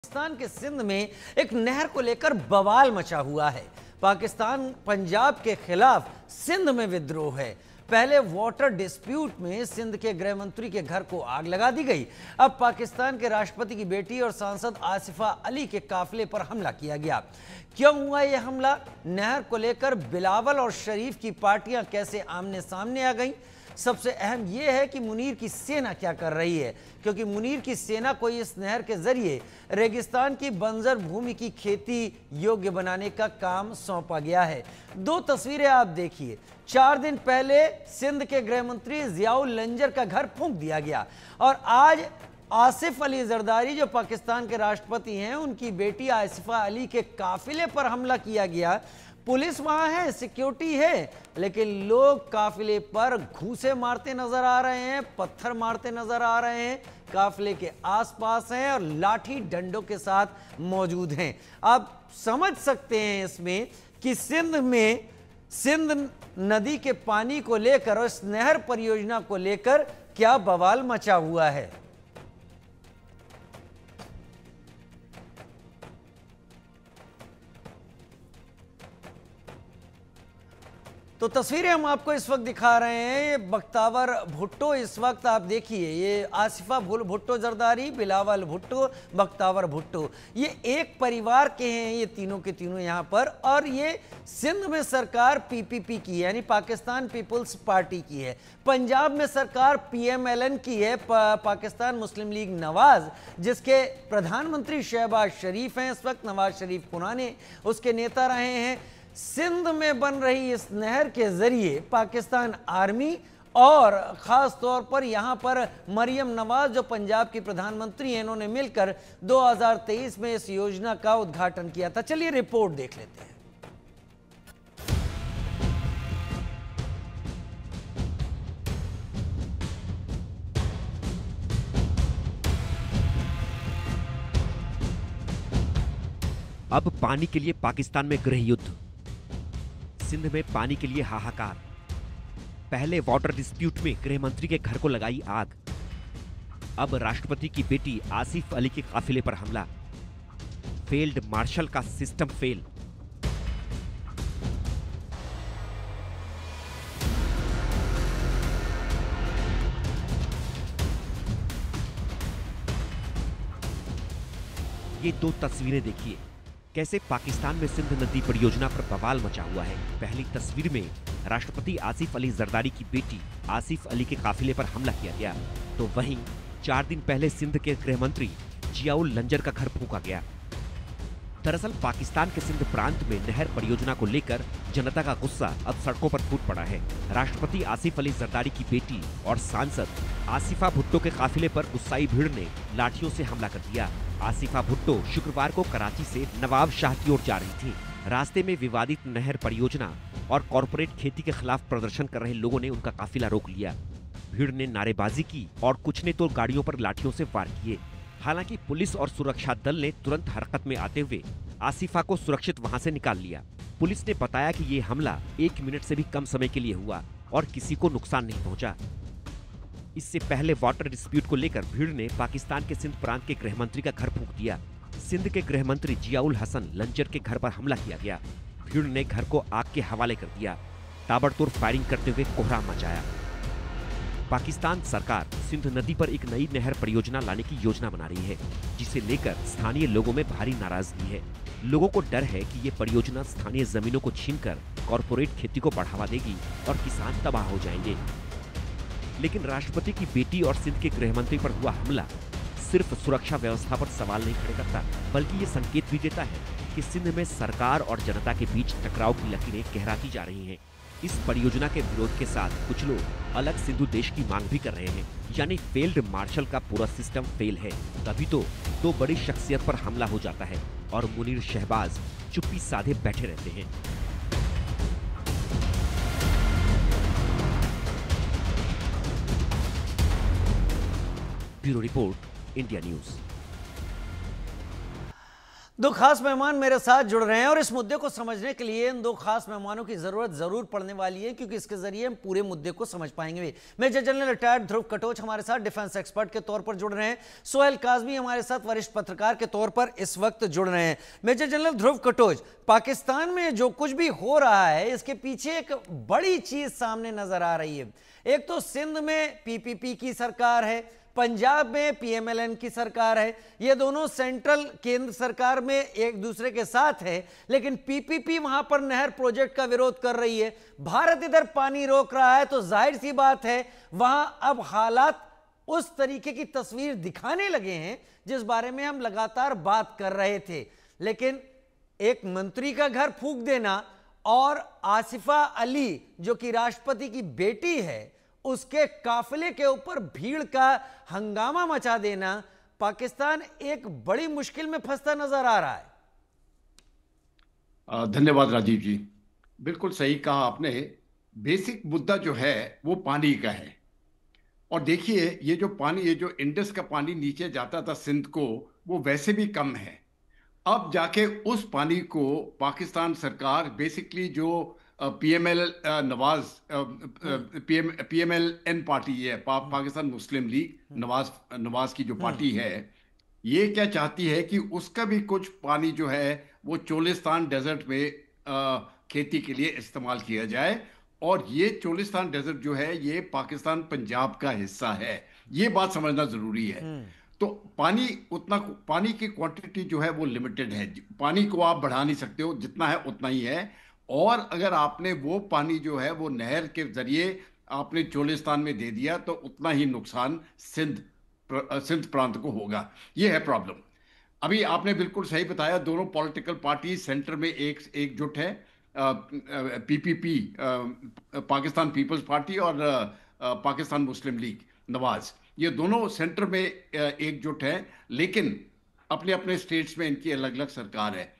पाकिस्तान के सिंध में एक नहर को लेकर बवाल मचा हुआ है। पाकिस्तान पंजाब के खिलाफ सिंध में विद्रोह है। पहले वाटर डिस्प्यूट में सिंध के गृह मंत्री के घर को आग लगा दी गई। अब पाकिस्तान के राष्ट्रपति की बेटी और सांसद आसिफा अली के काफिले पर हमला किया गया। क्यों हुआ यह हमला? नहर को लेकर बिलावल और शरीफ की पार्टियां कैसे आमने सामने आ गईं? सबसे अहम यह है कि मुनीर की सेना क्या कर रही है, क्योंकि मुनीर की सेना को इस नहर के जरिए रेगिस्तान की बंजर भूमि की खेती योग्य बनाने का काम सौंपा गया है। दो तस्वीरें आप देखिए। 4 दिन पहले सिंध के गृह मंत्री जियाउल लंजर का घर फूंक दिया गया और आज आसिफ अली जरदारी जो पाकिस्तान के राष्ट्रपति हैं, उनकी बेटी आसिफा अली के काफिले पर हमला किया गया। पुलिस वहां है, सिक्योरिटी है, लेकिन लोग काफिले पर घूंसे मारते नजर आ रहे हैं, पत्थर मारते नजर आ रहे हैं, काफिले के आसपास हैं और लाठी डंडों के साथ मौजूद हैं। आप समझ सकते हैं इसमें कि सिंध नदी के पानी को लेकर और इस नहर परियोजना को लेकर क्या बवाल मचा हुआ है। तो तस्वीरें हम आपको इस वक्त दिखा रहे हैं। ये बख्तावर भुट्टो, इस वक्त आप देखिए, ये आसिफा भुट्टो जरदारी, बिलावल भुट्टो, बख्तावर भुट्टो, ये एक परिवार के हैं, ये तीनों के तीनों यहाँ पर। और ये सिंध में सरकार पीपीपी की है, यानी पाकिस्तान पीपल्स पार्टी की है। पंजाब में सरकार पीएमएलएन की है, पाकिस्तान मुस्लिम लीग नवाज, जिसके प्रधानमंत्री शहबाज शरीफ हैं इस वक्त। नवाज शरीफ पुराने उसके नेता रहे हैं। सिंध में बन रही इस नहर के जरिए पाकिस्तान आर्मी और ख़ास तौर पर यहाँ पर मरियम नवाज जो पंजाब की प्रधानमंत्री हैं, इन्होंने मिलकर 2023 में इस योजना का उद्घाटन किया था। चलिए रिपोर्ट देख लेते हैं। अब पानी के लिए पाकिस्तान में गृह युद्ध, सिंध में पानी के लिए हाहाकार। पहले वाटर डिस्प्यूट में गृह मंत्री के घर को लगाई आग। अब राष्ट्रपति की बेटी आसिफ अली के काफिले पर हमला। फील्ड मार्शल का सिस्टम फेल। ये दो तस्वीरें देखिए, कैसे पाकिस्तान में सिंध नदी परियोजना पर बवाल मचा हुआ है। पहली तस्वीर में राष्ट्रपति आसिफ अली जरदारी की बेटी आसिफ अली के काफिले पर हमला किया गया, तो वहीं 4 दिन पहले सिंध के गृह मंत्री जियाउल लंजर का घर फूंका गया। दरअसल पाकिस्तान के सिंध प्रांत में नहर परियोजना को लेकर जनता का गुस्सा अब सड़कों पर फूट पड़ा है। राष्ट्रपति आसिफ अली जरदारी की बेटी और सांसद आसिफा भुट्टो के काफिले पर गुस्साई भीड़ ने लाठियों से हमला कर दिया। आसिफा भुट्टो शुक्रवार को कराची से नवाब शाह की ओर जा रही थी। रास्ते में विवादित नहर परियोजना और कॉरपोरेट खेती के खिलाफ प्रदर्शन कर रहे लोगों ने उनका काफिला रोक लिया। भीड़ ने नारेबाजी की और कुछ ने तो गाड़ियों पर लाठियों से वार किए। हालांकि पुलिस और सुरक्षा दल ने तुरंत हरकत में आते हुए आसिफा को सुरक्षित वहां से निकाल लिया। पुलिस ने बताया कि ये हमला 1 मिनट से भी कम समय के लिए हुआ और किसी को नुकसान नहीं पहुंचा। इससे पहले वाटर डिस्प्यूट को लेकर भीड़ ने पाकिस्तान के सिंध प्रांत के गृह मंत्री का घर फूंक दिया। सिंध के गृह मंत्री जियाउल हसन लंजर के घर पर हमला किया गया। भीड़ ने घर को आग के हवाले कर दिया। ताबड़तोड़ फायरिंग करते हुए कोहराम मचाया। पाकिस्तान सरकार सिंध नदी पर एक नई नहर परियोजना लाने की योजना बना रही है, जिसे लेकर स्थानीय लोगों में भारी नाराजगी है। लोगों को डर है कि ये परियोजना स्थानीय जमीनों को छीनकर कॉरपोरेट खेती को बढ़ावा देगी और किसान तबाह हो जाएंगे। लेकिन राष्ट्रपति की बेटी और सिंध के गृह मंत्री पर हुआ हमला सिर्फ सुरक्षा व्यवस्था पर सवाल नहीं खड़े करता, बल्कि ये संकेत भी देता है कि सिंध में सरकार और जनता के बीच टकराव की लकीरें गहराती जा रही हैं। इस परियोजना के विरोध के साथ कुछ लोग अलग सिंधु देश की मांग भी कर रहे हैं, यानी फील्ड मार्शल का पूरा सिस्टम फेल है। तभी तो दो बड़ी शख्सियत पर हमला हो जाता है और मुनीर शहबाज चुप्पी साधे बैठे रहते हैं। Bureau report, India news. दो खास मेहमान मेरे साथ जुड़ रहे हैं और इस मुद्दे को समझने के लिए इन दो खास मेहमानों की जरूरत जरूर पड़ने वाली है, क्योंकि इसके जरिए हम पूरे मुद्दे को समझ पाएंगे। मेजर जनरल रिटायर्ड ध्रुव कटोच हमारे साथ डिफेंस एक्सपर्ट के तौर पर जुड़ रहे हैं। सोहेल काजमी हमारे साथ वरिष्ठ पत्रकार के तौर पर इस वक्त जुड़ रहे हैं। मेजर जनरल ध्रुव कटोच, पाकिस्तान में जो कुछ भी हो रहा है इसके पीछे एक बड़ी चीज सामने नजर आ रही है। एक तो सिंध में पीपीपी की सरकार है, पंजाब में पीएमएलएन की सरकार है। ये दोनों सेंट्रल केंद्र सरकार में एक दूसरे के साथ है, लेकिन पीपीपी वहां पर नहर प्रोजेक्ट का विरोध कर रही है। भारत इधर पानी रोक रहा है, तो जाहिर सी बात है वहां अब हालात उस तरीके की तस्वीर दिखाने लगे हैं जिस बारे में हम लगातार बात कर रहे थे। लेकिन एक मंत्री का घर फूंक देना और आसिफा अली जो कि राष्ट्रपति की बेटी है उसके काफिले के ऊपर भीड़ का हंगामा मचा देना, पाकिस्तान एक बड़ी मुश्किल में फंसता नजर आ रहा है। धन्यवाद राजीव जी, बिल्कुल सही कहा आपने। बेसिक मुद्दा जो है वो पानी का है। और देखिए ये जो पानी, ये जो इंडस का पानी नीचे जाता था सिंध को, वो वैसे भी कम है। अब जाके उस पानी को पाकिस्तान सरकार बेसिकली जो पीएमएल नवाज पीएमएलएन पार्टी है, पाकिस्तान मुस्लिम लीग नवाज की जो पार्टी है, ये क्या चाहती है कि उसका भी कुछ पानी जो है वो चोलिस्तान डेजर्ट में खेती के लिए इस्तेमाल किया जाए। और ये चोलिस्तान डेजर्ट जो है ये पाकिस्तान पंजाब का हिस्सा है, ये बात समझना जरूरी है। तो पानी की क्वांटिटी जो है वो लिमिटेड है। पानी को आप बढ़ा नहीं सकते हो, जितना है उतना ही है। और अगर आपने वो पानी जो है वो नहर के जरिए आपने चोलिस्तान में दे दिया तो उतना ही नुकसान सिंध प्रांत को होगा। ये है प्रॉब्लम। अभी आपने बिल्कुल सही बताया, दोनों पॉलिटिकल पार्टी सेंटर में एकजुट है। पीपीपी पाकिस्तान पीपल्स पार्टी और पाकिस्तान मुस्लिम लीग नवाज, ये दोनों सेंटर में एकजुट हैं, लेकिन अपने अपने स्टेट्स में इनकी अलग अलग सरकार है।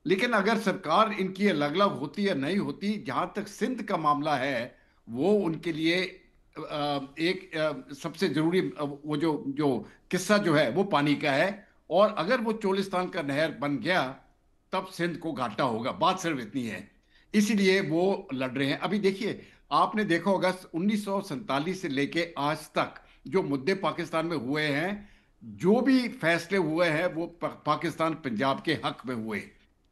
लेकिन अगर सरकार इनकी अलग अलग होती या नहीं होती, जहां तक सिंध का मामला है वो उनके लिए एक सबसे जरूरी वो जो किस्सा जो है वो पानी का है। और अगर वो चोलिस्तान का नहर बन गया तब सिंध को घाटा होगा। बात सिर्फ इतनी है, इसीलिए वो लड़ रहे हैं। अभी देखिए, आपने देखा होगा 1947 से लेके आज तक जो मुद्दे पाकिस्तान में हुए हैं, जो भी फैसले हुए हैं वो पाकिस्तान पंजाब के हक में हुए।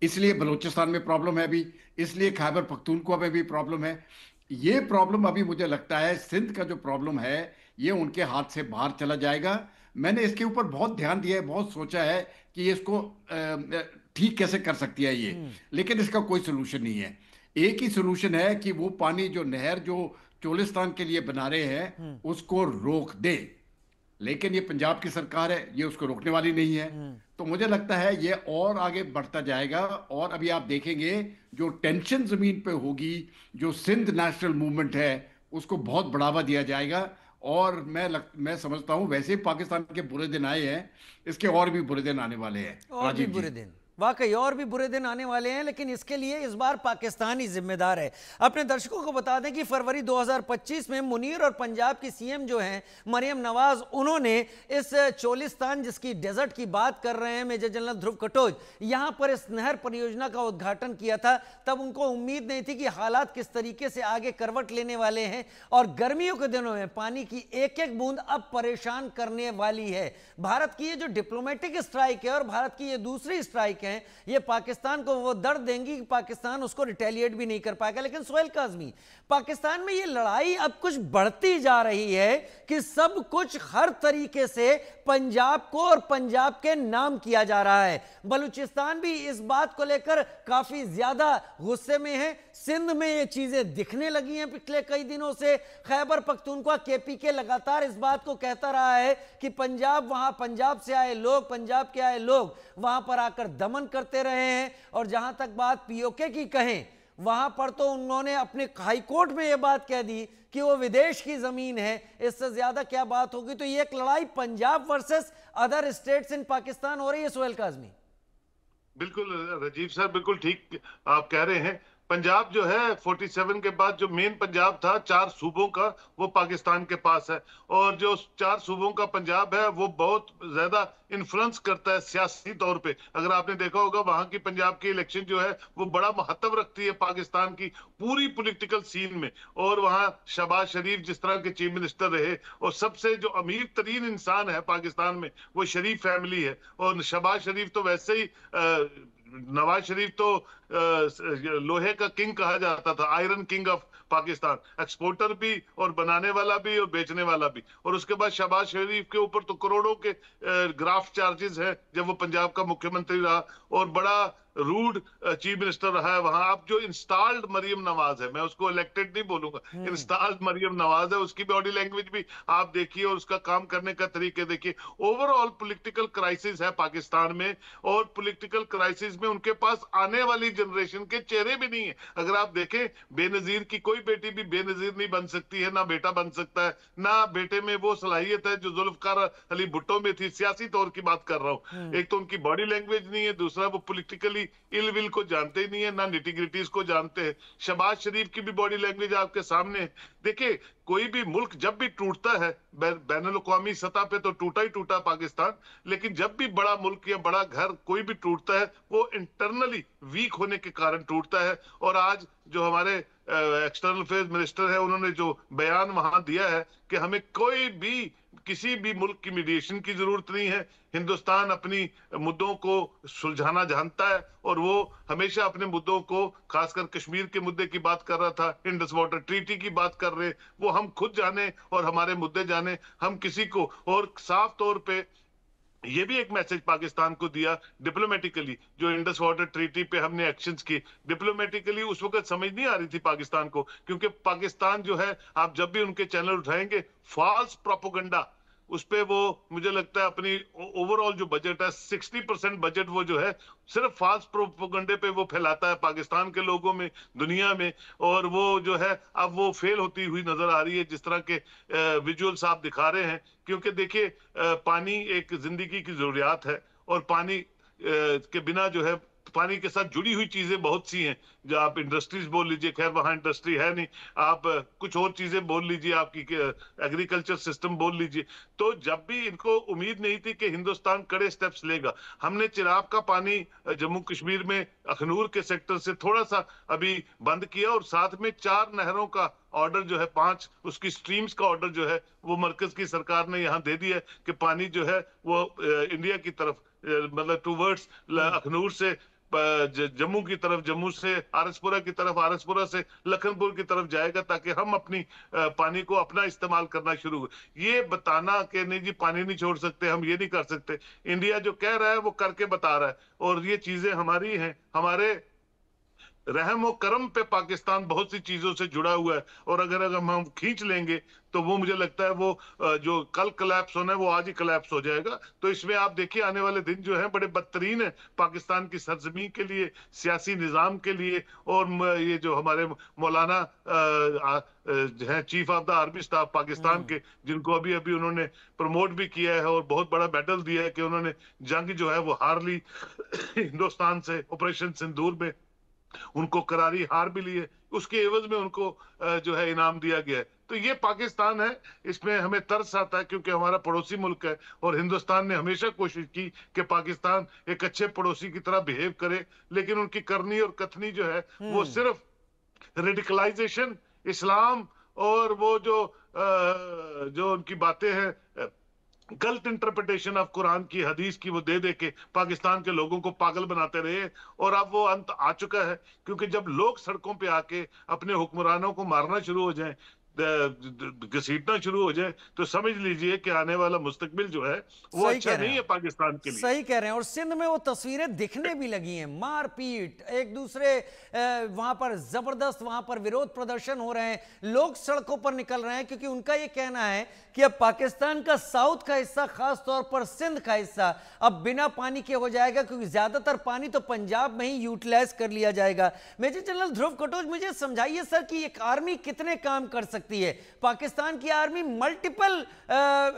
इसलिए बलूचिस्तान में प्रॉब्लम है अभी, इसलिए खैबर पख्तूनख्वा में भी प्रॉब्लम है। ये प्रॉब्लम अभी मुझे लगता है सिंध का जो प्रॉब्लम है ये उनके हाथ से बाहर चला जाएगा। मैंने इसके ऊपर बहुत ध्यान दिया है, बहुत सोचा है कि ये इसको ठीक कैसे कर सकती है ये, लेकिन इसका कोई सोल्यूशन नहीं है। एक ही सोल्यूशन है कि वो पानी जो नहर जो चोलिस्तान के लिए बना रहे हैं उसको रोक दे। लेकिन ये पंजाब की सरकार है, ये उसको रोकने वाली नहीं है। तो मुझे लगता है ये और आगे बढ़ता जाएगा। और अभी आप देखेंगे जो टेंशन जमीन पे होगी, जो सिंध नेशनल मूवमेंट है उसको बहुत बढ़ावा दिया जाएगा। और मैं समझता हूं वैसे ही पाकिस्तान के बुरे दिन आए हैं, इसके और भी बुरे दिन आने वाले हैं। और भी बुरे दिन, वाकई और भी बुरे दिन आने वाले हैं, लेकिन इसके लिए इस बार पाकिस्तान ही जिम्मेदार है। अपने दर्शकों को बता दें कि फरवरी 2025 में मुनीर और पंजाब की सीएम जो हैं मरियम नवाज, उन्होंने इस चोलिस्तान जिसकी डेजर्ट की बात कर रहे हैं मेजर जनरल ध्रुव कटोच, यहां पर इस नहर परियोजना का उद्घाटन किया था। तब उनको उम्मीद नहीं थी कि हालात किस तरीके से आगे करवट लेने वाले हैं और गर्मियों के दिनों में पानी की एक एक बूंद अब परेशान करने वाली है। भारत की ये जो डिप्लोमेटिक स्ट्राइक है और भारत की ये दूसरी स्ट्राइक है, ये पाकिस्तान को वो दर्द देंगी कि पाकिस्तान उसको रिटेलिएट भी नहीं कर पाएगा। लेकिन सोहेल काजमी, पाकिस्तान में ये लड़ाई अब कुछ बढ़ती जा रही है कि सब कुछ हर तरीके से पंजाब को और पंजाब के नाम किया जा रहा है। बलूचिस्तान भी इस बात को लेकर काफी ज्यादा गुस्से में है। सिंध में ये चीजें दिखने लगी हैं पिछले कई दिनों से। खैबर पख्तूनख्वा केपीके लगातार इस बात को कहता रहा है कि पंजाब से आए लोग, पंजाब के आए लोग वहां पर आकर दमन करते रहे हैं। और जहां तक बात पीओके की कहें, वहां पर तो उन्होंने अपने हाईकोर्ट में यह बात कह दी कि वो विदेश की जमीन है। इससे ज्यादा क्या बात होगी। तो ये एक लड़ाई Punjab versus other states in Pakistan हो रही है। सोहेल काजमी, बिल्कुल राजीव सर, बिल्कुल ठीक आप कह रहे हैं। पंजाब जो है 47 के बाद जो मेन पंजाब था 4 सूबों का, वो पाकिस्तान के पास है। और जो 4 सूबों का पंजाब है वो बहुत ज्यादा इन्फ्लुएंस करता है सियासी तौर पे। अगर आपने देखा होगा वहां की पंजाब की इलेक्शन जो है वो बड़ा महत्व रखती है पाकिस्तान की पूरी पॉलिटिकल सीन में। और वहां शहबाज शरीफ जिस तरह के चीफ मिनिस्टर रहे, और सबसे जो अमीर तरीन इंसान है पाकिस्तान में वो शरीफ फैमिली है। और शहबाज शरीफ तो वैसे ही नवाज शरीफ तो लोहे का किंग कहा जाता था, iron king of Pakistan, exporter भी और बनाने वाला भी और बेचने वाला भी। और उसके बाद शहबाज शरीफ के ऊपर तो करोड़ों के ग्राफ्ट चार्जेस हैं जब वो पंजाब का मुख्यमंत्री रहा, और बड़ा रूड चीफ मिनिस्टर रहा है वहां। अब जो इंस्टॉल्ड मरियम नवाज है, मैं उसको इलेक्टेड नहीं बोलूंगा, इंस्टॉल्ड मरियम नवाज है, उसकी बॉडी लैंग्वेज भी आप देखिए और उसका काम करने का तरीके देखिए। ओवरऑल पॉलिटिकल क्राइसिस है पाकिस्तान में, और पॉलिटिकल क्राइसिस में उनके पास आने वाली जनरेशन के चेहरे भी नहीं है। अगर आप देखें, बेनजीर की कोई बेटी भी बेनजीर नहीं बन सकती है, ना बेटा बन सकता है, ना बेटे में वो सलाहियत है जो जुल्फकार अली भुट्टो में थी। सियासी तौर की बात कर रहा हूं। एक तो उनकी बॉडी लैंग्वेज नहीं है, दूसरा वो पॉलिटिकली इल विल को जानते ही नहीं है, ना निटिग्रिटीज को जानते हैं। शहबाज शरीफ की भी बॉडी लैंग्वेज आपके सामने है। देखिए, कोई भी मुल्क जब भी टूटता है, बैनुल-अक़वामी सतह पे तो टूटा ही टूटा पाकिस्तान, लेकिन जब भी बड़ा मुल्क या बड़ा घर कोई भी टूटता है वो इंटरनली वीक होने के कारण टूटता है। और आज जो हमारे एक्सटर्नल अफेयर्स मिनिस्टर है, उन्होंने जो बयान वहां दिया है कि हमें कोई भी किसी भी मुल्क की मीडिएशन की जरूरत नहीं है, हिंदुस्तान अपनी मुद्दों को सुलझाना जानता है, और वो हमेशा अपने मुद्दों को, खासकर कश्मीर के मुद्दे की बात कर रहा था, इंडस वाटर ट्रीटी की बात कर रहे, वो हम खुद जाने और हमारे मुद्दे जाने, हम किसी को। और साफ तौर पे ये भी एक मैसेज पाकिस्तान को दिया डिप्लोमेटिकली, जो इंडस वाटर ट्रीटी पे हमने एक्शंस की डिप्लोमेटिकली, उस वक्त समझ नहीं आ रही थी पाकिस्तान को, क्योंकि पाकिस्तान जो है, आप जब भी उनके चैनल उठाएंगे, फॉल्स प्रोपेगेंडा उस पे वो, मुझे लगता है अपनी ओवरऑल जो बजट है 60% बजट वो जो है सिर्फ फाल्स प्रोपेगेंडे पे वो फैलाता है पाकिस्तान के लोगों में, दुनिया में। और वो जो है अब वो फेल होती हुई नजर आ रही है, जिस तरह के विजुअल्स आप दिखा रहे हैं। क्योंकि देखिए, पानी एक जिंदगी की जरूरियात है, और पानी के बिना जो है, पानी के साथ जुड़ी हुई चीजें बहुत सी हैं, जो आप इंडस्ट्रीज बोल लीजिए, खैर वहां इंडस्ट्री है नहीं, आप कुछ और चीजें बोल लीजिए, आपकी एग्रीकल्चर सिस्टम बोल लीजिए। तो जब भी इनको उम्मीद नहीं थी कि हिंदुस्तान कड़े स्टेप्स लेगा, हमने चिराब का पानी जम्मू कश्मीर में अखनूर के सेक्टर से थोड़ा सा अभी बंद किया, और साथ में 4 नहरों का ऑर्डर जो है, 5 उसकी स्ट्रीम्स का ऑर्डर जो है वो मरकज की सरकार ने यहाँ दे दिया कि पानी जो है वो इंडिया की तरफ, मतलब टूवर्ड्स अखनूर से जम्मू की तरफ, जम्मू से आरसपुरा की तरफ, आरसपुरा से लखनपुर की तरफ जाएगा, ताकि हम अपनी पानी को अपना इस्तेमाल करना शुरू हो। ये बताना कि नहीं जी पानी नहीं छोड़ सकते, हम ये नहीं कर सकते, इंडिया जो कह रहा है वो करके बता रहा है। और ये चीजें हमारी हैं, हमारे रहम और करम पे पाकिस्तान बहुत सी चीजों से जुड़ा हुआ है। और अगर हम खींच लेंगे तो वो मुझे लगता है वो जो कल कोलैप्स होना है वो आज ही कोलैप्स हो जाएगा। तो इसमें आप देखिए आने वाले दिन जो है बड़े बदतरीन है पाकिस्तान की सरजमीन के लिए, सियासी निजाम के लिए। और ये जो हमारे मौलाना जो है chief of the army staff Pakistan के, जिनको अभी अभी उन्होंने प्रमोट भी किया है और बहुत बड़ा मेडल दिया है कि उन्होंने जंग जो है वो हार ली हिंदुस्तान से ऑपरेशन सिंदूर में, उनको करारी हार भी ली है, उसके एवज में उनको जो है इनाम दिया गया है। तो ये पाकिस्तान है, इसमें हमें तरस आता है क्योंकि हमारा पड़ोसी मुल्क है, और हिंदुस्तान ने हमेशा कोशिश की कि पाकिस्तान एक अच्छे पड़ोसी की तरह बिहेव करे, लेकिन उनकी करनी और कथनी जो है वो सिर्फ रेडिकलाइजेशन, इस्लाम और वो जो उनकी बातें हैं, गलत इंटरप्रिटेशन ऑफ कुरान की, हदीस की, वो दे दे के पाकिस्तान के लोगों को पागल बनाते रहे। और अब वो अंत आ चुका है, क्योंकि जब लोग सड़कों पे आके अपने हुक्मरानों को मारना शुरू हो जाएं, घसीटना शुरू हो जाए, तो समझ लीजिए कि आने वाला मुस्तकबिल जो है वो अच्छा नहीं है पाकिस्तान के लिए। सही कह रहे हैं। और सिंध में वो तस्वीरें दिखने भी लगी हैं, मारपीट, एक दूसरे वहां पर जबरदस्त, वहां पर विरोध प्रदर्शन हो रहे हैं, लोग सड़कों पर निकल रहे हैं, क्योंकि उनका ये कहना है कि अब पाकिस्तान का साउथ का हिस्सा, खास तौर पर सिंध का हिस्सा, अब बिना पानी के हो जाएगा, क्योंकि ज्यादातर पानी तो पंजाब में ही यूटिलाइज कर लिया जाएगा। मेजर जनरल ध्रुव कटोच, मुझे समझाइए सर कि एक आर्मी कितने काम कर सकती सकती है। पाकिस्तान की आर्मी मल्टीपल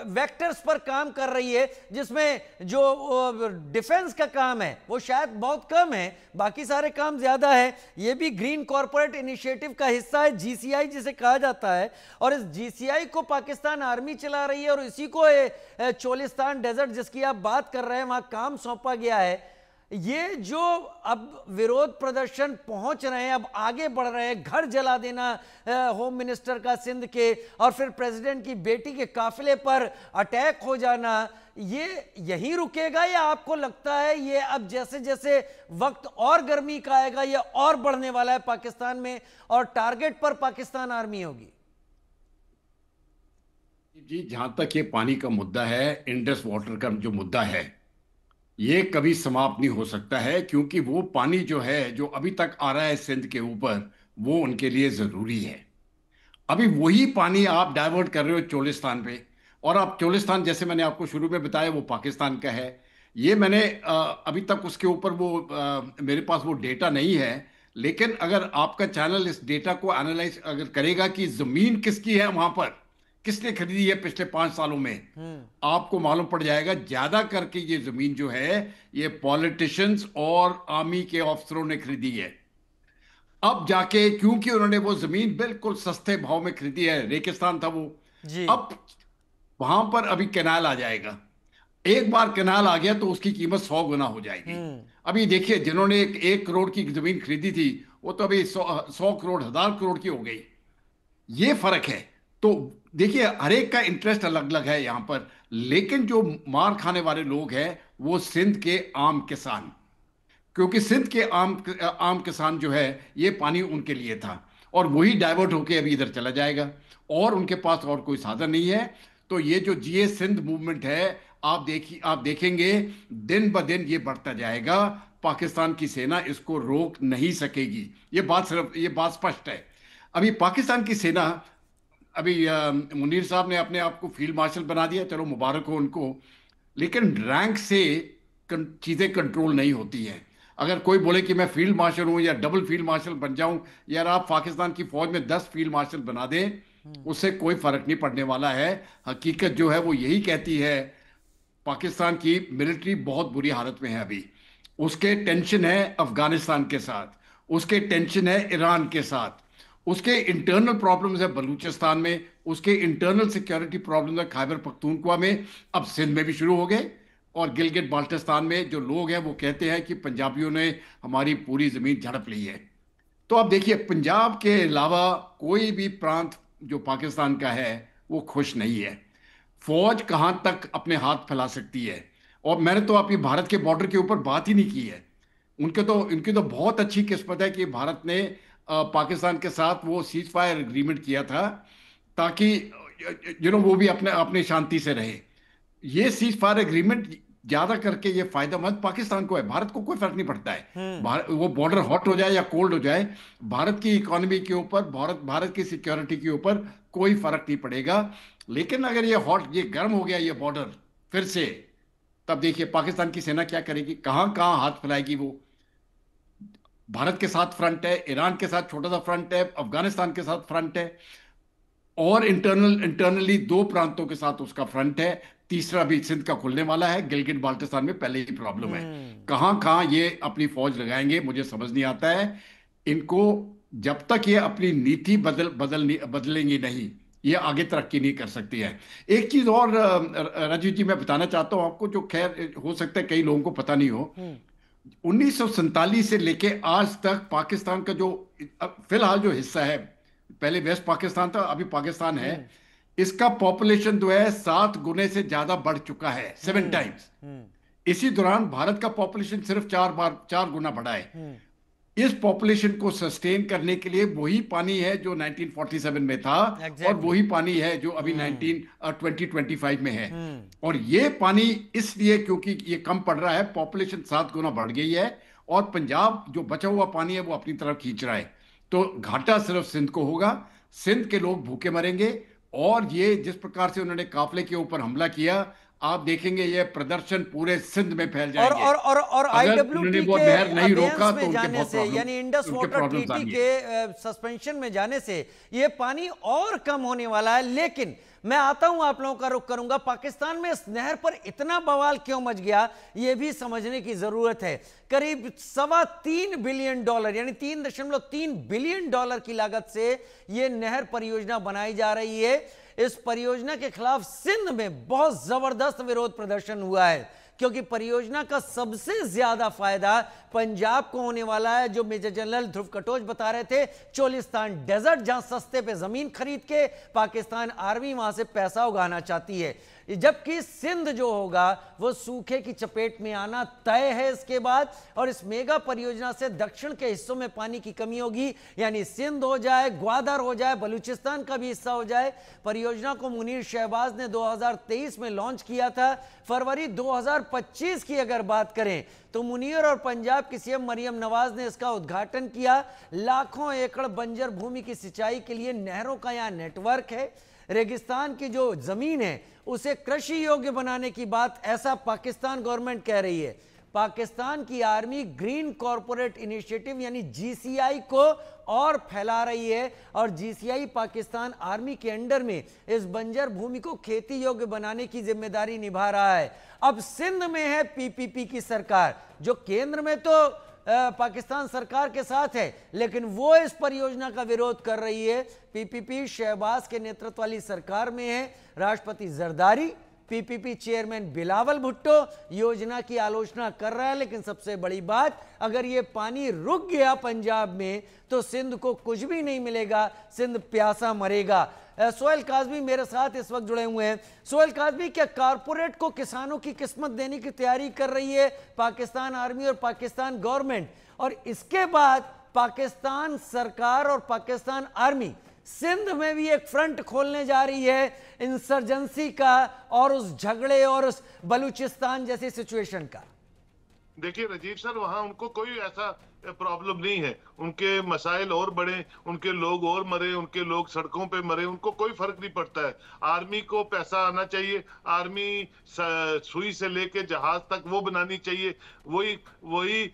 वेक्टर्स पर काम कर रही है, जिसमें जो डिफेंस का काम है वो शायद बहुत कम है, बाकी सारे काम ज्यादा है। ये भी ग्रीन कॉर्पोरेट इनिशिएटिव का हिस्सा है, जीसीआई जिसे कहा जाता है, और इस जीसीआई को पाकिस्तान आर्मी चला रही है और इसी को चोलिस्तान डेजर्ट जिसकी आप बात कर रहे हैं वहां काम सौंपा गया है। ये जो अब विरोध प्रदर्शन पहुंच रहे हैं, अब आगे बढ़ रहे हैं, घर जला देना होम मिनिस्टर का सिंध के, और फिर प्रेसिडेंट की बेटी के काफिले पर अटैक हो जाना, ये यही रुकेगा या आपको लगता है ये अब जैसे जैसे वक्त और गर्मी का आएगा ये और बढ़ने वाला है पाकिस्तान में और टारगेट पर पाकिस्तान आर्मी होगी? जी, जहां तक ये पानी का मुद्दा है, इंडस वाटर का जो मुद्दा है, ये कभी समाप्त नहीं हो सकता है, क्योंकि वो पानी जो है जो अभी तक आ रहा है सिंध के ऊपर, वो उनके लिए जरूरी है। अभी वही पानी आप डाइवर्ट कर रहे हो चोलिस्तान पे, और आप चोलिस्तान जैसे मैंने आपको शुरू में बताया वो पाकिस्तान का है। ये मैंने अभी तक उसके ऊपर मेरे पास वो डेटा नहीं है, लेकिन अगर आपका चैनल इस डेटा को एनालाइज अगर करेगा कि जमीन किसकी है वहां पर, किसने खरीदी है पिछले 5 सालों में, आपको मालूम पड़ जाएगा ज्यादा करके ये जमीन जो है ये पॉलिटिशियंस और आर्मी के अफसरों ने खरीदी है। अब जाके, क्योंकि उन्होंने वो जमीन बिल्कुल सस्ते भाव में खरीदी है, रेगिस्तान था वो जी। अब वहां पर अभी कैनाल आ जाएगा। एक बार कैनाल आ गया तो उसकी कीमत 100 गुना हो जाएगी। अभी देखिए, जिन्होंने 1 करोड़ की जमीन खरीदी थी वो तो अभी 100 करोड़ 1000 करोड़ की हो गई। ये फर्क है। तो देखिए, हर एक का इंटरेस्ट अलग अलग है यहां पर, लेकिन जो मार खाने वाले लोग हैं वो सिंध के आम किसान, क्योंकि सिंध के आम किसान जो है ये पानी उनके लिए था और वही डाइवर्ट होके अभी इधर चला जाएगा और उनके पास और कोई साधन नहीं है। तो ये जो जीए सिंध मूवमेंट है, आप देखेंगे दिन ब दिन ये बढ़ता जाएगा। पाकिस्तान की सेना इसको रोक नहीं सकेगी, ये बात स्पष्ट है। अभी पाकिस्तान की सेना, अभी मुनीर साहब ने अपने आप को फील्ड मार्शल बना दिया, चलो मुबारक हो उनको, लेकिन रैंक से चीजें कंट्रोल नहीं होती हैं। अगर कोई बोले कि मैं फील्ड मार्शल हूं या डबल फील्ड मार्शल बन जाऊं, यार आप पाकिस्तान की फौज में 10 फील्ड मार्शल बना दें, उससे कोई फर्क नहीं पड़ने वाला है। हकीकत जो है वो यही कहती है, पाकिस्तान की मिलिट्री बहुत बुरी हालत में है अभी। उसके टेंशन है अफगानिस्तान के साथ, उसके टेंशन है ईरान के साथ, उसके इंटरनल प्रॉब्लम्स है बलूचिस्तान में, उसके इंटरनल सिक्योरिटी प्रॉब्लम्स है खैबर पख्तूनख्वा में, अब सिंध में भी शुरू हो गए। और गिलगित बाल्टिस्तान में जो लोग हैं वो कहते हैं कि पंजाबियों ने हमारी पूरी जमीन झड़प ली है। तो अब देखिए, पंजाब के अलावा कोई भी प्रांत जो पाकिस्तान का है वो खुश नहीं है। फौज कहां तक अपने हाथ फैला सकती है? और मैंने तो अभी भारत के बॉर्डर के ऊपर बात ही नहीं की है। इनकी तो बहुत अच्छी किस्मत है कि भारत ने पाकिस्तान के साथ वो सीज फायर एग्रीमेंट किया था, ताकि वो भी अपने शांति से रहे। ये सीज फायर एग्रीमेंट ज्यादा करके ये फायदेमंद पाकिस्तान को है, भारत को कोई फर्क नहीं पड़ता है। वो बॉर्डर हॉट हो जाए या कोल्ड हो जाए, भारत की इकोनॉमी के ऊपर, भारत की सिक्योरिटी के ऊपर कोई फर्क नहीं पड़ेगा। लेकिन अगर ये गर्म हो गया ये बॉर्डर फिर से, तब देखिए पाकिस्तान की सेना क्या करेगी, कहां कहां हाथ फैलाएगी वो। भारत के साथ फ्रंट है, ईरान के साथ छोटा सा फ्रंट है, अफगानिस्तान के साथ फ्रंट है, और इंटरनली 2 प्रांतों के साथ उसका फ्रंट है। तीसरा भी सिंध का खुलने वाला है, गिलगित बाल्टिस्तान में पहले ही प्रॉब्लम है। कहां कहां ये अपनी फौज लगाएंगे मुझे समझ नहीं आता है इनको। जब तक ये अपनी नीति बदलेंगी नहीं, ये आगे तरक्की नहीं कर सकती है। एक चीज और राजीव जी मैं बताना चाहता हूं आपको, जो खैर हो सकता है कई लोगों को पता नहीं हो। 1947 से लेके आज तक पाकिस्तान का जो फिलहाल जो हिस्सा है, पहले वेस्ट पाकिस्तान था, अभी पाकिस्तान है, इसका पॉपुलेशन जो है 7 गुने से ज्यादा बढ़ चुका है, 7 टाइम्स। इसी दौरान भारत का पॉपुलेशन सिर्फ 4 गुना बढ़ा है। इस पॉपुलेशन को सस्टेन करने के लिए वही पानी है जो 1947 में था, और वही पानी है जो अभी 2025 में है। और ये पानी इसलिए क्योंकि ये कम पड़ रहा है, पॉपुलेशन 7 गुना बढ़ गई है, और पंजाब जो बचा हुआ पानी है वो अपनी तरफ खींच रहा है। तो घाटा सिर्फ सिंध को होगा, सिंध के लोग भूखे मरेंगे। और ये जिस प्रकार से उन्होंने काफले के ऊपर हमला किया, आप देखेंगे ये प्रदर्शन पूरे सिंध में फैल और जाएंगे। और अगर IWT उन्होंने वो के नहर नहीं अबेयंस रोका तो में उनके जाने बहुत से, प्रॉब्लम, यानी इंडस उनके वाटर प्रॉब्लम्स आ ट्रीटी रही है। के सस्पेंशन में जाने से ये पानी और कम होने वाला है। लेकिन मैं आता हूं, आप लोगों का रुख करूंगा, पाकिस्तान में इस नहर पर इतना बवाल क्यों मच गया, यह भी समझने की जरूरत है। करीब $3.25 बिलियन यानी $3.3 बिलियन की लागत से यह नहर परियोजना बनाई जा रही है। इस परियोजना के खिलाफ सिंध में बहुत जबरदस्त विरोध प्रदर्शन हुआ है, क्योंकि परियोजना का सबसे ज्यादा फायदा पंजाब को होने वाला है, जो मेजर जनरल ध्रुव कटोच बता रहे थे। चोलिस्तान डेजर्ट, जहां सस्ते पे जमीन खरीद के पाकिस्तान आर्मी वहां से पैसा उगाना चाहती है, जबकि सिंध जो होगा वो सूखे की चपेट में आना तय है इसके बाद। और इस मेगा परियोजना से दक्षिण के हिस्सों में पानी की कमी होगी, यानी सिंध हो जाए, ग्वादर हो जाए, बलूचिस्तान का भी हिस्सा हो जाए। परियोजना को मुनीर शहबाज ने 2023 में लॉन्च किया था। फरवरी 2025 की अगर बात करें तो मुनीर और पंजाब की सीएम मरियम नवाज ने इसका उद्घाटन किया। लाखों एकड़ बंजर भूमि की सिंचाई के लिए नहरों का यहां नेटवर्क है। रेगिस्तान की जो जमीन है उसे कृषि योग्य बनाने की बात ऐसा पाकिस्तान गवर्नमेंट कह रही है। पाकिस्तान की आर्मी ग्रीन कॉरपोरेट इनिशिएटिव यानी GCI को और फैला रही है, और GCI पाकिस्तान आर्मी के अंडर में इस बंजर भूमि को खेती योग्य बनाने की जिम्मेदारी निभा रहा है। अब सिंध में है PPP की सरकार, जो केंद्र में तो पाकिस्तान सरकार के साथ है, लेकिन वो इस परियोजना का विरोध कर रही है। PPP शहबाज के नेतृत्व वाली सरकार में है। राष्ट्रपति जरदारी, PPP चेयरमैन बिलावल भुट्टो योजना की आलोचना कर रहा है। लेकिन सबसे बड़ी बात, अगर ये पानी रुक गया पंजाब में तो सिंध को कुछ भी नहीं मिलेगा, सिंध प्यासा मरेगा। सोहेल काज़मी मेरे साथ इस वक्त जुड़े हुए हैं। सोहेल काज़मी, क्या कारपोरेट को किसानों की किस्मत देने की तैयारी कर रही है पाकिस्तान आर्मी और पाकिस्तान गवर्नमेंट, और इसके बाद पाकिस्तान सरकार और पाकिस्तान आर्मी सिंध में भी एक फ्रंट खोलने जा रही है इंसर्जेंसी का और उस झगड़े और उस बलूचिस्तान जैसी सिचुएशन का? देखिए राजीव सर, वहां उनको कोई ऐसा प्रॉब्लम नहीं है। उनके मसाइल और बढ़े, उनके लोग और मरे, उनके लोग सड़कों पे मरे, उनको कोई फर्क नहीं पड़ता है। आर्मी को पैसा आना चाहिए, आर्मी सुई से लेके जहाज तक वो बनानी चाहिए। वही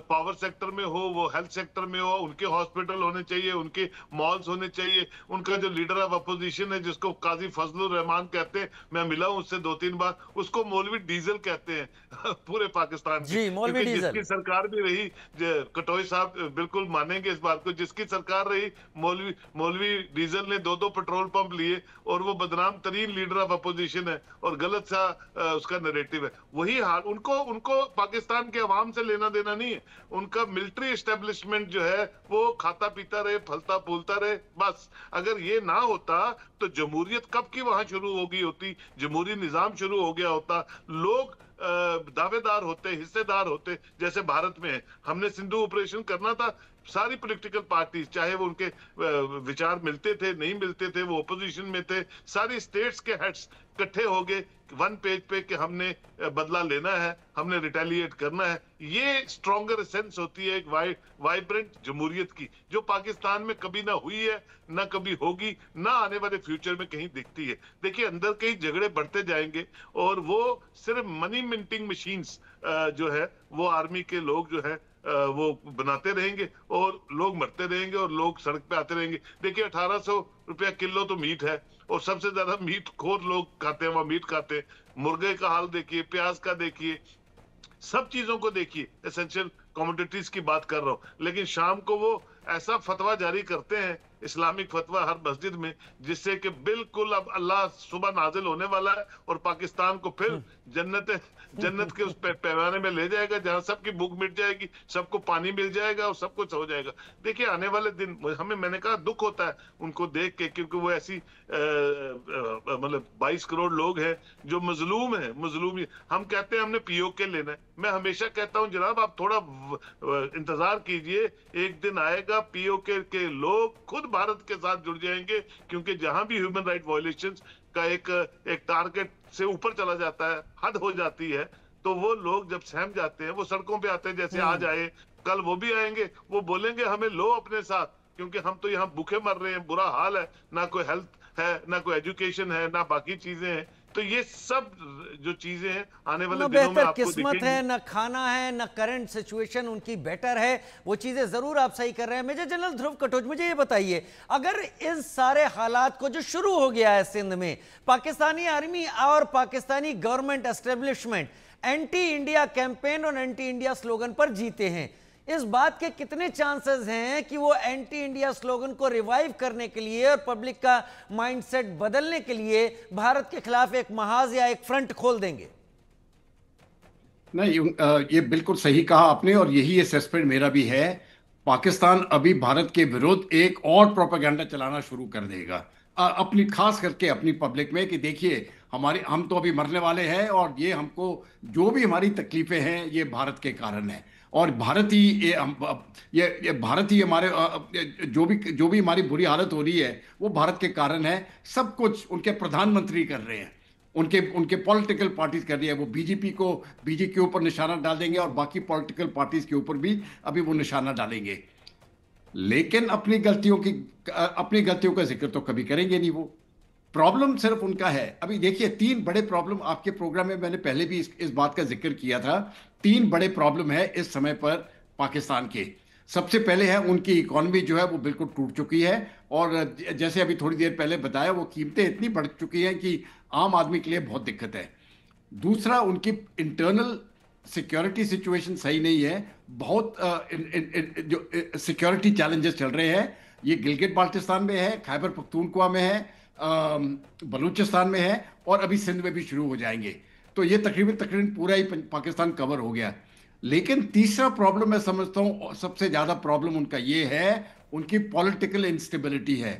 पावर सेक्टर में हो, वो हेल्थ सेक्टर में हो, उनके हॉस्पिटल होने चाहिए, उनके मॉल्स होने चाहिए। उनका जो लीडर ऑफ अपोजिशन है, जिसको काजी फजलुर रहमान कहते हैं, मैं मिला हूं उससे 2-3 बार, उसको मौलवी डीजल कहते हैं पूरे पाकिस्तान जी, मौलवी डीजल। जिसकी सरकार भी रही, कटोई साहब बिल्कुल मानेंगे इस बात को, जिसकी सरकार रही मौलवी डीजल ने 2-2 पेट्रोल पंप लिए, और वो बदनाम तरीन लीडर ऑफ अपोजिशन है और गलत सा उसका नैरेटिव है। वही हाल उनको पाकिस्तान के अवाम से लेना देना नहीं है। उनका मिलिट्री एस्टेब्लिशमेंट जो है वो खाता पीता रहे, फलता फूलता रहे, बस। अगर ये ना होता तो जमहूरियत कब की वहां शुरू हो गई होती, जमहूरी निजाम शुरू हो गया होता, लोग दावेदार होते, हिस्सेदार होते, जैसे भारत में है। हमने सिंधु ऑपरेशन करना था, सारी पॉलिटिकल पार्टी, चाहे वो उनके विचार मिलते थे नहीं मिलते थे, वो ओपोजिशन में थे, सारी स्टेट्स के हेड्स इकट्ठे हो गए वन पेज पे कि हमने बदला लेना है, हमने रिटेलिएट करना है। ये स्ट्रॉन्गर सेंस होती है एक वाइब्रेंट जमहूरियत की, जो पाकिस्तान में कभी ना हुई है, ना कभी होगी, ना आने वाले फ्यूचर में कहीं दिखती है। देखिए, अंदर कई झगड़े बढ़ते जाएंगे, और वो सिर्फ मनी मिंटिंग मशीन्स जो है वो आर्मी के लोग जो है वो बनाते रहेंगे, और लोग मरते रहेंगे, और लोग सड़क पे आते रहेंगे। देखिए, 1800 रुपया किलो तो मीट है, और सबसे ज्यादा मीट खोर लोग खाते हैं, वहां मीट खाते हैं। मुर्गे का हाल देखिए, प्याज का देखिए, सब चीजों को देखिए, एसेंशियल कमोडिटीज की बात कर रहा हूं। लेकिन शाम को वो ऐसा फतवा जारी करते हैं, इस्लामिक फतवा हर मस्जिद में, जिससे कि बिल्कुल अब अल्लाह सुबह नाजिल होने वाला है, और पाकिस्तान को फिर जन्नत के उस पैमाने में ले जाएगा, जहां सबकी भूख मिट जाएगी, सबको पानी मिल जाएगा, और सब कुछ हो जाएगा। देखिए, आने वाले दिन मैंने कहा दुख होता है उनको देख के, क्योंकि वो ऐसी मतलब 22 करोड़ लोग हैं जो मजलूम है। हम कहते हैं हमने POK लेना है। मैं हमेशा कहता हूं जनाब, आप थोड़ा इंतजार कीजिए, एक दिन आएगा POK के लोग खुद भारत के साथ जुड़ जाएंगे, क्योंकि जहां भी ह्यूमन राइट वायलेशंस का एक टारगेट से ऊपर चला जाता है, हद हो जाती है, तो वो लोग जब सहम जाते हैं, वो सड़कों पे आते हैं। जैसे आज आए, कल वो भी आएंगे, वो बोलेंगे हमें लो अपने साथ, क्योंकि हम तो यहाँ भूखे मर रहे हैं, बुरा हाल है, ना कोई हेल्थ है, ना कोई एजुकेशन है, ना बाकी चीजें हैं। तो ये सब जो चीजें हैं आने वाले न दिनों में बेहतर आपको किस्मत दिखेंगी। है, न खाना है, न करंट सिचुएशन उनकी बेटर है, वो चीजें जरूर आप सही कर रहे हैं। मेजर जनरल ध्रुव कटोच, मुझे ये बताइए, अगर इन सारे हालात को जो शुरू हो गया है सिंध में, पाकिस्तानी आर्मी और Pakistani government establishment anti India campaign और एंटी इंडिया स्लोगन पर जीते हैं, इस बात के कितने चांसेस हैं कि वो एंटी इंडिया स्लोगन को रिवाइव करने के लिए और पब्लिक का माइंडसेट बदलने के लिए भारत के खिलाफ एक महाज या एक फ्रंट खोल देंगे? नहीं, ये बिल्कुल सही कहा आपने और यही असेसमेंट मेरा भी है। पाकिस्तान अभी भारत के विरुद्ध एक और प्रोपेगेंडा चलाना शुरू कर देगा, अपनी खास करके अपनी पब्लिक में, कि देखिए हम तो अभी मरने वाले हैं और ये हमको जो भी हमारी तकलीफें हैं ये भारत के कारण है, और भारत ही ये भारत ही हमारे जो भी हमारी बुरी हालत हो रही है वो भारत के कारण है। सब कुछ उनके प्रधानमंत्री कर रहे हैं, उनके पॉलिटिकल पार्टीज कर रही है। वो बीजेपी के ऊपर निशाना डाल देंगे और बाकी पॉलिटिकल पार्टीज के ऊपर भी अभी वो निशाना डालेंगे, लेकिन अपनी गलतियों का जिक्र तो कभी करेंगे नहीं। वो प्रॉब्लम सिर्फ उनका है। अभी देखिए, 3 बड़े प्रॉब्लम आपके प्रोग्राम में मैंने पहले भी इस बात का जिक्र किया था। 3 बड़े प्रॉब्लम है इस समय पर पाकिस्तान के। सबसे पहले है उनकी इकोनॉमी जो है वो बिल्कुल टूट चुकी है, और जैसे अभी थोड़ी देर पहले बताया, वो कीमतें इतनी बढ़ चुकी हैं कि आम आदमी के लिए बहुत दिक्कत है। दूसरा, उनकी इंटरनल सिक्योरिटी सिचुएशन सही नहीं है। बहुत जो सिक्योरिटी चैलेंजेस चल रहे हैं, ये गिलगित बाल्टिस्तान में है, खैबर पख्तूनख्वा में है, बलूचिस्तान में है, और अभी सिंध में भी शुरू हो जाएंगे। तो ये तकरीबन पूरा ही पाकिस्तान कवर हो गया। लेकिन तीसरा प्रॉब्लम मैं समझता हूँ सबसे ज्यादा प्रॉब्लम उनका ये है, उनकी पॉलिटिकल इंस्टेबिलिटी है।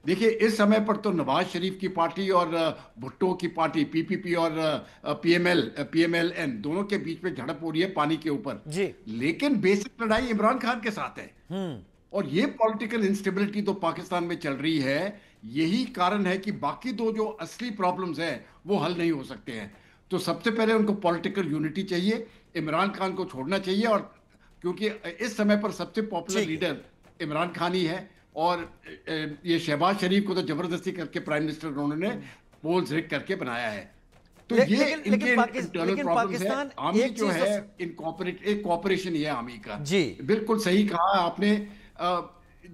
देखिए, इस समय पर तो नवाज शरीफ की पार्टी और भुट्टो की पार्टी पीपीपी और पीएमएलएन दोनों के बीच में झड़प हो रही है पानी के ऊपर, लेकिन बेसिक लड़ाई इमरान खान के साथ है। और ये पॉलिटिकल इंस्टेबिलिटी तो पाकिस्तान में चल रही है। यही कारण है कि बाकी 2 जो असली प्रॉब्लम्स हैं वो हल नहीं हो सकते हैं। तो सबसे पहले उनको पॉलिटिकल यूनिटी चाहिए, इमरान खान को छोड़ना चाहिए, और क्योंकि इस समय पर सबसे पॉपुलर लीडर इमरान खान ही है, और ये शहबाज शरीफ को तो जबरदस्ती करके प्राइम मिनिस्टर उन्होंने पोल्स रिग करके बनाया है। तो ये इनके इंटरनल प्रॉब्लम्स है। आर्मी जो है एक कॉपरेशन ही है आर्मी का। बिल्कुल सही कहा आपने।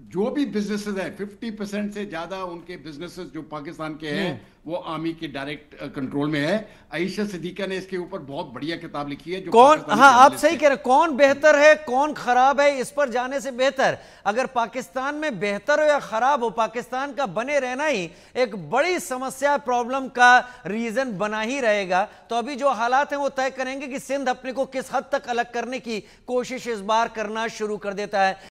जो भी बिजनेसेस है, 50% से ज्यादा उनके बिजनेसेस जो पाकिस्तान के हैं वो आर्मी के डायरेक्ट कंट्रोल में है। आयशा सिद्दीका ने इसके ऊपर बहुत बढ़िया किताब लिखी है। जो कौन, हाँ आप सही कह रहे हैं, कौन बेहतर है कौन खराब है, इस पर जाने से बेहतर अगर पाकिस्तान में बेहतर हो या खराब हो, पाकिस्तान का बने रहना ही एक बड़ी समस्या, प्रॉब्लम का रीजन बना ही रहेगा। तो अभी जो हालात हैं वो तय करेंगे कि सिंध अपने को किस हद तक अलग करने की कोशिश इस बार करना शुरू कर देता है।